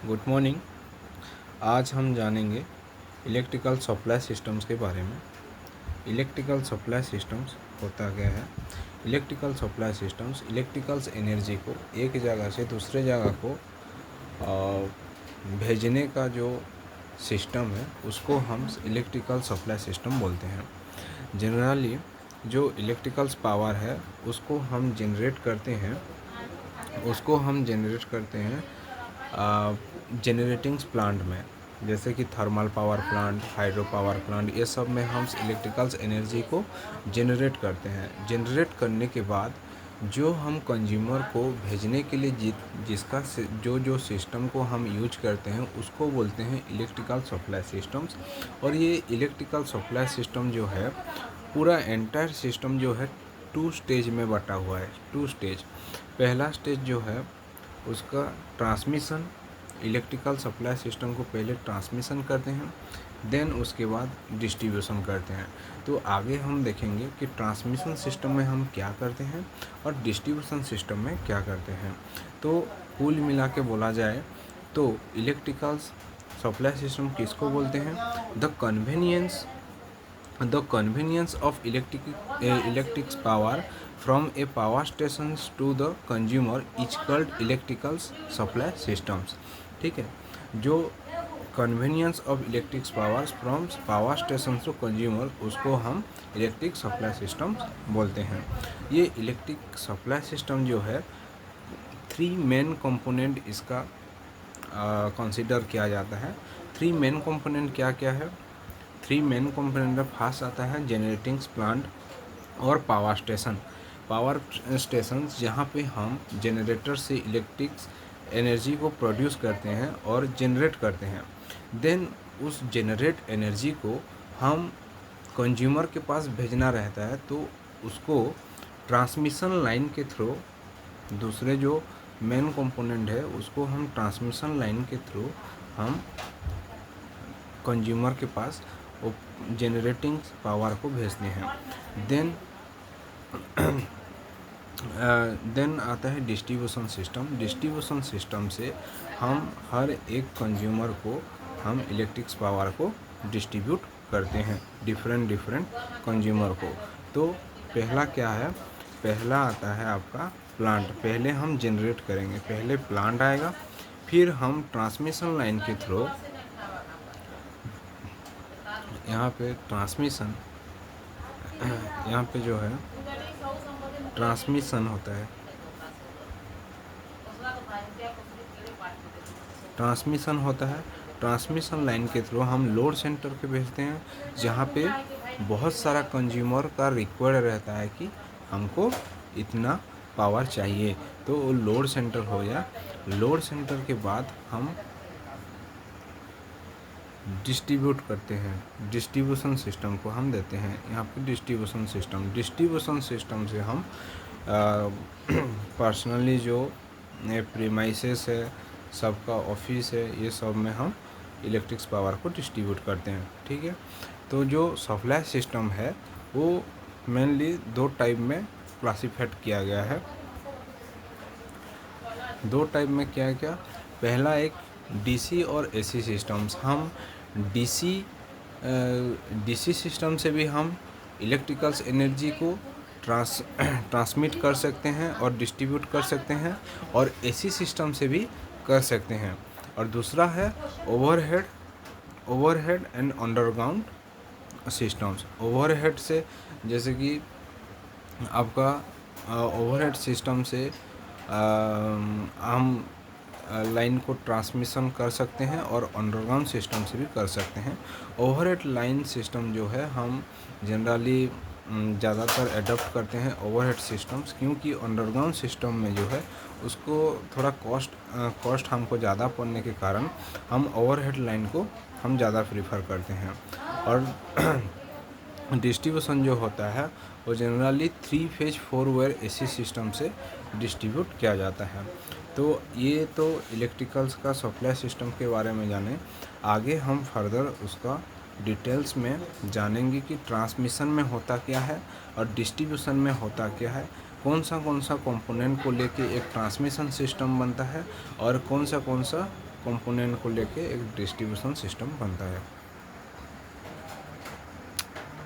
Good morning. आज हम जानेंगे इलेक्ट्रिकल सप्लाई सिस्टम्स के बारे में। इलेक्ट्रिकल सप्लाई सिस्टम्स होता क्या है? Electrical supply systems electricals energy को एक जगह से दूसरे जगह को भेजने का जो सिस्टम है उसको हम इलेक्ट्रिकल सप्लाई सिस्टम बोलते हैं। जनरली जो इलेक्ट्रिकल्स पावर है उसको हम जनरेट करते हैं जनरेटिंग प्लांट में, जैसे कि thermal power plant, hydro power plant, ये सब में हम इलेक्ट्रिकल्स एनर्जी को जनरेट करते हैं। जनरेट करने के बाद जो हम कंज्यूमर को भेजने के लिए जिसका जो सिस्टम को हम यूज करते हैं उसको बोलते हैं इलेक्ट्रिकल सप्लाई सिस्टम्स। और ये इलेक्ट्रिकल सप्लाई सिस्टम जो है पूरा एंटायर सिस्टम जो है 2 स्टेज में बटा हुआ है। 2 स्टेज। पहला स्टेज जो है उसका ट्रांसमिशन, इलेक्ट्रिकल सप्लाई सिस्टम को पहले ट्रांसमिशन करते हैं, देन उसके बाद डिस्ट्रीब्यूशन करते हैं। तो आगे हम देखेंगे कि ट्रांसमिशन सिस्टम में हम क्या करते हैं और डिस्ट्रीब्यूशन सिस्टम में क्या करते हैं। तो कुल मिला के बोला जाए तो इलेक्ट्रिकल सप्लाई सिस्टम किसको बोलते हैं? The convenience of electric power from a power stations to the consumer is called electrical supply systems। ठीक है, जो convenience of electric powers from power station to consumer उसको हम इलेक्ट्रिक सप्लाई सिस्टम बोलते हैं। ये इलेक्ट्रिक सप्लाई सिस्टम जो है 3 मेन कंपोनेंट इसका कंसिडर किया जाता है। 3 मेन कंपोनेंट क्या क्या है? 3 मेन कंपोनेंट में फर्स्ट आता है जनरेटिंग प्लांट और पावर स्टेशन जहाँ पे हम जनरेटर से इलेक्ट्रिक एनर्जी को प्रोड्यूस करते हैं और जनरेट करते हैं। देन उस जनरेट एनर्जी को हम कंज्यूमर के पास भेजना रहता है, तो उसको ट्रांसमिशन लाइन के थ्रू, दूसरे जो मेन कंपोनेंट है उसको हम ट्रांसमिशन लाइन के थ्रू हम कंज्यूमर के पास जनरेटिंग पावर को भेजते हैं। देन आता है डिस्ट्रीब्यूशन सिस्टम। डिस्ट्रीब्यूशन सिस्टम से हम हर एक कंज्यूमर को हम इलेक्ट्रिक पावर को डिस्ट्रीब्यूट करते हैं डिफरेंट कंज्यूमर को। तो पहला क्या है? पहला आता है आपका प्लांट। पहले हम जनरेट करेंगे, पहले प्लांट आएगा, फिर हम ट्रांसमिशन लाइन के थ्रू यहाँ पे ट्रांसमिशन, यहाँ पे जो है ट्रांसमिशन होता है, ट्रांसमिशन लाइन के थ्रू हम लोड सेंटर पे भेजते हैं, जहाँ पे बहुत सारा कंज्यूमर का रिक्वायर्ड रहता है कि हमको इतना पावर चाहिए। तो वो लोड सेंटर हो गया। लोड सेंटर के बाद हम डिस्ट्रीब्यूट करते हैं, डिस्ट्रीब्यूशन सिस्टम को हम देते हैं। यहाँ पे डिस्ट्रीब्यूशन सिस्टम से हम पर्सनली जो प्रीमाइसेस है, सबका ऑफिस है, ये सब में हम इलेक्ट्रिक पावर को डिस्ट्रीब्यूट करते हैं। ठीक है, तो जो सप्लाई सिस्टम है वो मेनली 2 टाइप में क्लासीफाइड किया गया है। 2 टाइप में क्या क्या? पहला एक डीसी और एसी सिस्टम्स। हम डीसी सिस्टम से भी हम इलेक्ट्रिकल्स एनर्जी को ट्रांसमिट कर सकते हैं और डिस्ट्रीब्यूट कर सकते हैं, और एसी सिस्टम से भी कर सकते हैं। और दूसरा है overhead and underground systems. Overhead से, जैसे कि आपका ओवरहेड सिस्टम से हम लाइन को ट्रांसमिशन कर सकते हैं और अंडरग्राउंड सिस्टम से भी कर सकते हैं। ओवरहेड लाइन सिस्टम जो है हम जनरली ज़्यादातर एडॉप्ट करते हैं ओवरहेड सिस्टम्स, क्योंकि अंडरग्राउंड सिस्टम में जो है उसको थोड़ा कॉस्ट हमको ज़्यादा पड़ने के कारण हम ओवरहेड लाइन को हम ज़्यादा प्रीफर करते हैं। और डिस्ट्रीब्यूशन जो होता है वो generally 3 phase 4 wire AC system से डिस्ट्रीब्यूट किया जाता है। तो ये तो इलेक्ट्रिकल्स का सप्लाई सिस्टम के बारे में जाने। आगे हम फर्दर उसका डिटेल्स में जानेंगे कि ट्रांसमिशन में होता क्या है और डिस्ट्रीब्यूशन में होता क्या है, कौन सा कंपोनेंट को लेके एक ट्रांसमिशन सिस्टम बनता है और कौन सा कंपोनेंट को लेके एक डिस्ट्रीब्यूशन सिस्टम बनता है।